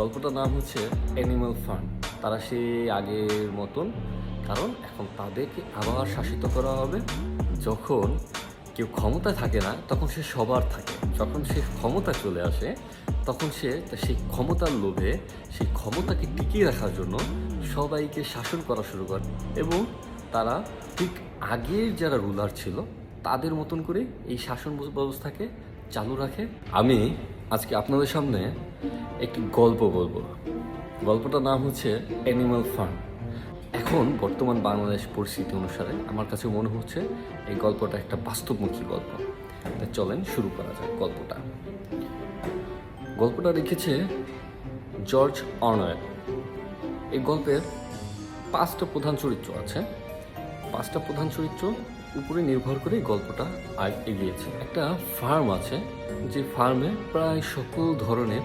গল্পটার নাম হচ্ছে অ্যানিমাল ফার্ম। তারা সেই আগের মতন, কারণ এখন তাদেরকে আবার শাসিত করা হবে। যখন কেউ ক্ষমতায় থাকে না তখন সে সবার থাকে, যখন সে ক্ষমতা চলে আসে তখন সে সেই ক্ষমতার লোভে সেই ক্ষমতাকে টিকিয়ে রাখার জন্য সবাইকে শাসন করা শুরু করে এবং তারা ঠিক আগের যারা রুলার ছিল তাদের মতন করে এই শাসন ব্যবস্থাকে চালু রাখে। আমি আজকে আপনাদের সামনে একটি গল্প বলবো। গল্পটার নাম হচ্ছে অ্যানিমাল ফার্ম। এখন বর্তমান বাংলাদেশ পরিস্থিতি অনুসারে আমার কাছে মনে হচ্ছে এই গল্পটা একটা বাস্তবমুখী গল্প। তাই চলেন শুরু করা যাক গল্পটা। গল্পটা লিখেছে জর্জ অরওয়েল। এই গল্পের 5টা প্রধান চরিত্র আছে। 5টা প্রধান চরিত্র উপরে নির্ভর করে গল্পটা এগিয়েছে। একটা ফার্ম আছে, যে ফার্মে প্রায় সকল ধরনের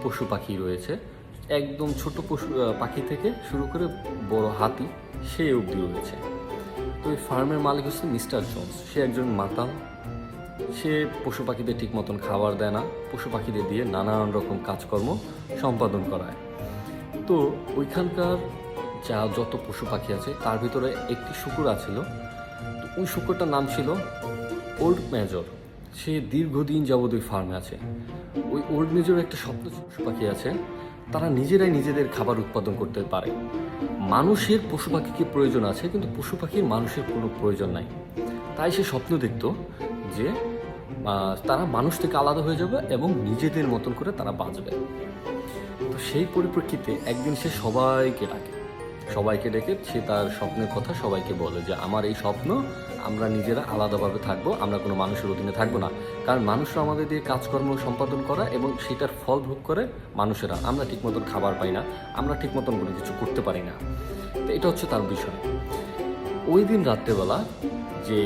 পশু পাখি রয়েছে, একদম ছোট পশু পাখি থেকে শুরু করে বড় হাতি সে অবধি রয়েছে। তো এই ফার্মের মালিক হচ্ছে মিস্টার জোন্স। সে একজন মাতাল। সে পশু পাখিদের ঠিক মতন খাবার দেয় না, পশু পাখিদের দিয়ে নানান রকম কাজকর্ম সম্পাদন করায়। তো ওইখানকার যত পশু পাখি আছে তার ভিতরে একটি শুকুর আছিল। তো ওই শুকুরটার নাম ছিল ওল্ড মেজর। সে দীর্ঘদিন যাবৎ ওই ফার্মে আছে। ওই ওল্ড মেজর একটা স্বপ্ন পশু পাখি আছে, তারা নিজেরাই নিজেদের খাবার উৎপাদন করতে পারে। মানুষের পশু পাখিকে প্রয়োজন আছে, কিন্তু পশু পাখির মানুষের কোনো প্রয়োজন নাই। তাই সে স্বপ্ন দেখত যে তারা মানুষ থেকে আলাদা হয়ে যাবে এবং নিজেদের মতন করে তারা বাঁচবে। তো সেই পরিপ্রেক্ষিতে একদিন সে সবাইকে ডেকে সে তার স্বপ্নের কথা সবাইকে বলে যে আমার এই স্বপ্ন, আমরা নিজেরা আলাদাভাবে থাকবো, আমরা কোনো মানুষের অধীনে থাকবো না। কারণ মানুষরা আমাদের দিয়ে কাজকর্ম সম্পাদন করা এবং সেটার ফল ভোগ করে মানুষেরা। আমরা ঠিক মতন খাবার পাই না, আমরা ঠিক মতন কোনো কিছু করতে পারি না। তো এটা হচ্ছে তার বিষয়। ওই দিন রাত্রেবেলা যে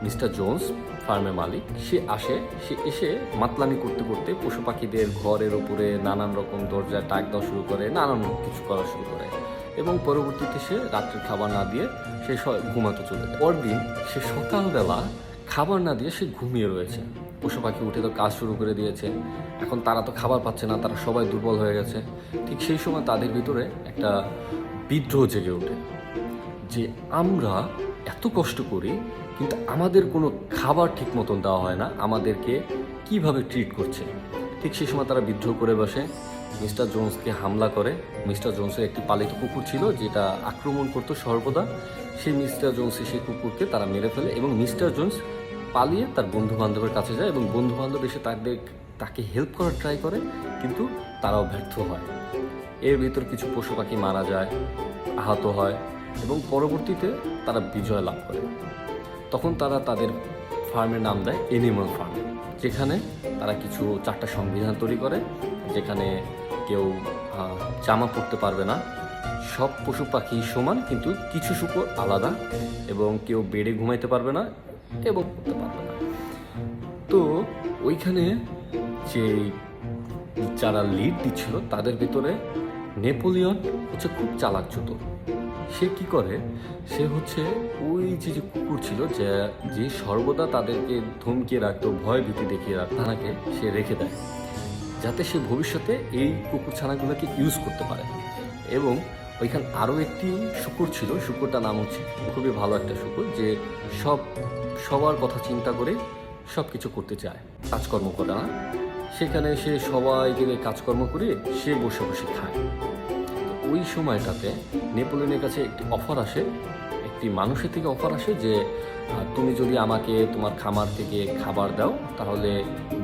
মিস্টার জোন্স ফার্মের মালিক সে এসে মাতলামি করতে করতে পশু পাখিদের ঘরের উপরে নানান রকম দরজায় টাক দেওয়া শুরু করে, নানান কিছু করা শুরু করে এবং পরবর্তীতে সে রাত্রের খাবার না দিয়ে সে ঘুমাতে চলে যায়। পরদিন সে সকালবেলা খাবার না দিয়ে সে ঘুমিয়ে রয়েছে। পশু পাখি উঠে তো কাজ শুরু করে দিয়েছে। এখন তারা তো খাবার পাচ্ছে না, তারা সবাই দুর্বল হয়ে গেছে। ঠিক সেই সময় তাদের ভিতরে একটা বিদ্রোহ জেগে ওঠে যে আমরা এত কষ্ট করি কিন্তু আমাদের কোনো খাবার ঠিক মতন দেওয়া হয় না, আমাদেরকে কিভাবে ট্রিট করছে। ঠিক সেই সময় তারা বিদ্রোহ করে বসে, মিস্টার জোন্সকে হামলা করে। মিস্টার জোন্সের একটি পালিত কুকুর ছিল যেটা আক্রমণ করতো সর্বদা। সেই মিস্টার জোন্সের সেই কুকুরকে তারা মেরে ফেলে এবং মিস্টার জোন্স পালিয়ে তার বন্ধু বান্ধবের কাছে যায় এবং বন্ধু বান্ধব এসে তাকে হেল্প করার ট্রাই করে, কিন্তু তারাও ব্যর্থ হয়। এর ভিতর কিছু পশু পাখি মারা যায়, আহত হয় এবং পরবর্তীতে তারা বিজয় লাভ করে। তখন তারা তাদের ফার্মের নাম দেয় অ্যানিমাল ফার্ম, যেখানে তারা কিছু 4টা সংবিধান তৈরি করে, যেখানে কেউ জামা পরতে পারবে না, সব পশু পাখি সমান কিন্তু কিছু শুকর আলাদা, এবং কেউ বেডে ঘুমাইতে পারবে না এবং করতে পারবে না। তো ওইখানে যে যারা লিড দিচ্ছিল তাদের ভিতরে নেপোলিয়ন হচ্ছে খুব চালাক চতুর। সে কি করে, সে হচ্ছে ওই যে কুকুর ছিল যে সর্বদা তাদেরকে ধমকিয়ে রাখতো, ভয় ভীতি দেখিয়ে রাখতো, তাকে সে রেখে দেয় যাতে সে ভবিষ্যতে এই কুকুর ছানাগুলোকে ইউজ করতে পারে। এবং ওইখানে আরও একটি শুকুর ছিল, শুকুরটার নাম হচ্ছে খুবই ভালো একটা শুকুর, যে সবার কথা চিন্তা করে সব কিছু করতে চায়, কাজকর্ম করে না। সেখানে সে সবাইকে কাজকর্ম করে সে বসে বসে খায়। ওই সময়টাতে নেপোলিয়নের কাছে একটি অফার আসে, একটি মানুষের থেকে অফার আসে যে তুমি যদি আমাকে তোমার খামার থেকে খাবার দাও, তাহলে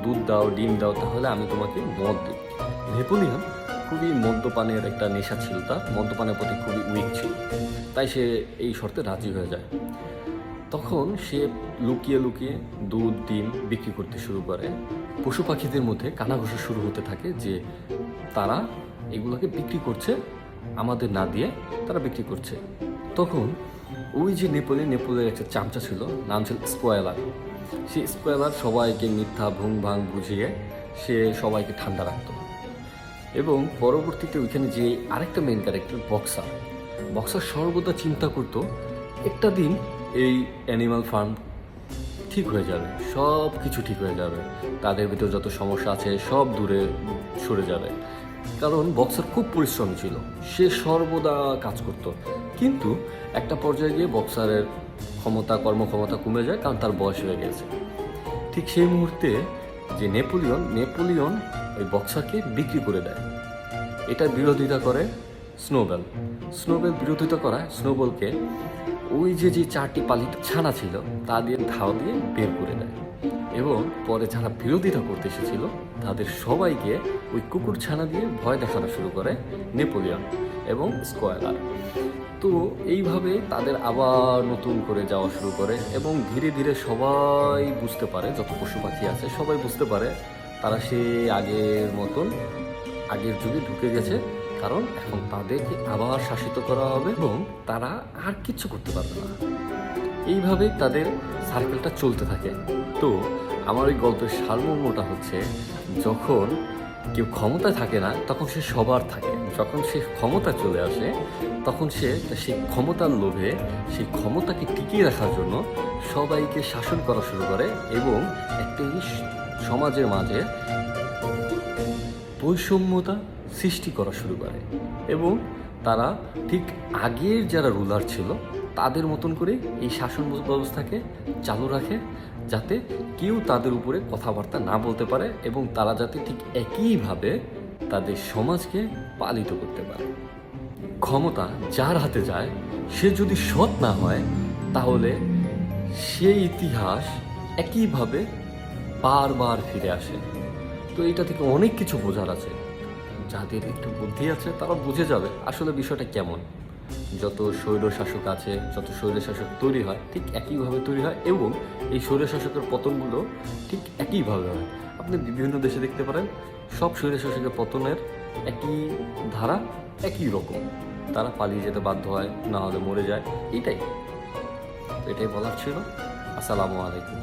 দুধ দাও, ডিম দাও, তাহলে আমি তোমাকে মদ দিই। নেপোলিয়ন খুবই মদ্যপানের একটা নেশা ছিল, তার মদ্যপানের প্রতি খুবই উইক ছিল, তাই সে এই শর্তে রাজি হয়ে যায়। তখন সে লুকিয়ে লুকিয়ে দুধ ডিম বিক্রি করতে শুরু করে। পশু পাখিদের মধ্যে কানাঘুষা শুরু হতে থাকে যে তারা এগুলোকে বিক্রি করছে, আমাদের না দিয়ে তারা বিক্রি করছে। তখন ওই যে নেপোলিয়নের একটা চামচা ছিল, নাম ছিল স্পয়েলার। সেই স্পয়েলার সবাইকে মিথ্যা ভুং ভাং বুঝিয়ে সে সবাইকে ঠান্ডা রাখত। এবং পরবর্তীতে ওইখানে যে আরেকটা মেন ক্যারেক্টার বক্সার সর্বদা চিন্তা করতো একটা দিন এই অ্যানিমাল ফার্ম ঠিক হয়ে যাবে, সব কিছু ঠিক হয়ে যাবে, তাদের ভিতর যত সমস্যা আছে সব দূরে সরে যাবে। কারণ বক্সার খুব পরিশ্রমী ছিল, সে সর্বদা কাজ করত। কিন্তু একটা পর্যায়ে গিয়ে বক্সারের কর্মক্ষমতা কমে যায়, কারণ তার বয়স হয়ে গেছে। ঠিক সেই মুহূর্তে যে নেপোলিয়ন ওই বক্সারকে বিক্রি করে দেয়। এটার বিরোধিতা করে স্নোবেল বিরোধিতা করায় স্নোবলকে ওই যে 4টি পালিত ছানা ছিল তা দিয়ে ধাও দিয়ে বের করে দেয়, এবং পরে যারা বিরোধিতা করতে এসেছিল তাদের সবাইকে ওই কুকুর ছানা দিয়ে ভয় দেখানো শুরু করে নেপোলিয়ন এবং স্কোয়ালার। তো এইভাবে তাদের আবার নতুন করে যাওয়া শুরু করে, এবং ধীরে ধীরে সবাই বুঝতে পারে, যত পশু পাখি আছে সবাই বুঝতে পারে তারা সে আগের যুগে ঢুকে গেছে, কারণ এখন তাদেরকে আবার শাসিত করা হবে এবং তারা আর কিচ্ছু করতে পারবে না। এইভাবেই তাদের সার্কেলটা চলতে থাকে। তো আমার ওই গল্পের সারমর্মটা হচ্ছে, যখন কেউ ক্ষমতায় থাকে না তখন সে সবার থাকে, যখন সে ক্ষমতা চলে আসে তখন সে সেই ক্ষমতার লোভে সেই ক্ষমতাকে টিকিয়ে রাখার জন্য সবাইকে শাসন করা শুরু করে, এবং একটি সমাজের মাঝে বৈষম্যতা সৃষ্টি করা শুরু করে, এবং তারা ঠিক আগের যারা রুলার ছিল তাদের মতন করে এই শাসন ব্যবস্থাকে চালু রাখে, যাতে কেউ তাদের উপরে কথাবার্তা না বলতে পারে, এবং তারা যাতে ঠিক একইভাবে তাদের সমাজকে পালিত করতে পারে। ক্ষমতা যার হাতে যায় সে যদি সৎ না হয় তাহলে সেই ইতিহাস একইভাবে বারবার ফিরে আসে। তো এটা থেকে অনেক কিছু বোঝার আছে, যাদের একটু বুদ্ধি আছে তারা বুঝে যাবে আসলে বিষয়টা কেমন। যত স্বৈরশাসক আছে, যত স্বৈরশাসক তৈরি হয় ঠিক একইভাবে তৈরি হয়, এবং এই স্বৈরশাসকের পতনগুলো ঠিক একইভাবে হয়। আপনি বিভিন্ন দেশে দেখতে পারেন সব স্বৈরশাসকের পতনের একই ধারা, একই রকম, তারা পালিয়ে যেতে বাধ্য হয়, না হলে মরে যায়। এটাই বলার ছিল। আসসালামু আলাইকুম।